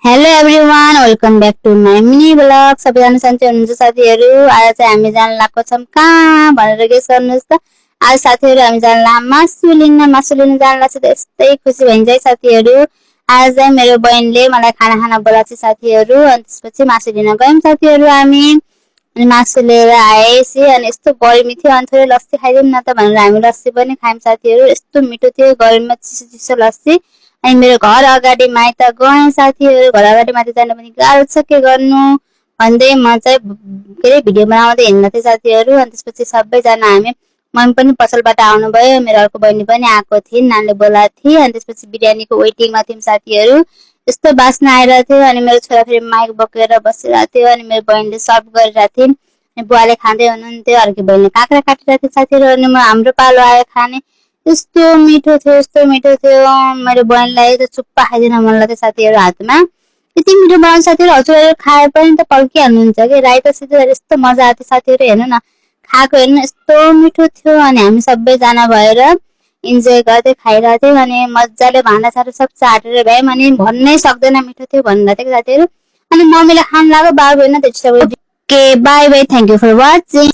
Hello everyone, welcome back to my mini blog. सबैजना सन्चै हुनुहुन्छ साथीहरू? आज चाहिँ हामी जान लागेको छौँ कहाँ भनेर गेस गर्नुहोस् त। आज साथीहरू हामी जान मासु लिन जान लाग्छ त यस्तै खुसी भइन्छ है साथीहरू। आज चाहिँ मेरो बहिनीले मलाई खाना बोलाएको छ साथीहरू। अनि त्यसपछि मासु लिन गयौँ साथीहरू हामी। अनि मासु लिएर आएपछि अनि यस्तो गर्मी थियो, अनि थोरै लस्सी खाइदिउँ न त भनेर हामी लस्सी पनि खायौँ साथीहरू। यस्तो मिठो थियो गर्मीमा चिसो चिसो लस्सी। अनि मेरो घर अगाडि माइत गएँ साथीहरू। घर अगाडि माइत जान पनि गाह्रो छ, के गर्नु भन्दै म चाहिँ के अरे भिडियो बनाउँदै हिँड्दै थिएँ साथीहरू। अनि त्यसपछि सबैजना हामी, मम्मी पनि पसलबाट आउनुभयो, मेरो अर्को बहिनी पनि आएको थिइन्, नानीले बोलाएको थिए। अनि त्यसपछि बिरयानीको वेटिङमा थियौँ साथीहरू। यस्तो बास्ना आइरहेको थियो। अनि मेरो छोरा फेरि माइक बोकेर बसिरहेको थियो। अनि मेरो बहिनीले सर्भ गरिरहेको थिइन्। अनि बुवाले खाँदै हुनुहुन्थ्यो, अर्को बहिनीले काँक्रा काटिरहेको थियो साथीहरू। अनि हाम्रो पालो आयो खाने। यस्तो मिठो थियो। मेरो बहिनीलाई त चुप्पा खाइदिन मन लाग्थ्यो साथीहरू। हातमा यति मिठो बनाउँछ साथीहरू, हजुरहरू खाए पनि त पल्किहाल्नुहुन्छ कि। राइतासित यस्तो मजा आएको थियो साथीहरू। हेर्नु न, खाएको हेर्नु यस्तो मिठो थियो। अनि हामी सबैजना भएर इन्जोय गर्दै खाइरहेको थियौँ। अनि मजाले भाँडासाँडा सब चाटेर भ्यायौँ। अनि भन्नै सक्दैन मिठो थियो भनेर थियो साथीहरू। अनि मम्मीले खानु लाग्यो, बाबु होइन त्यस्तो। Okay, bye bye, thank you for watching.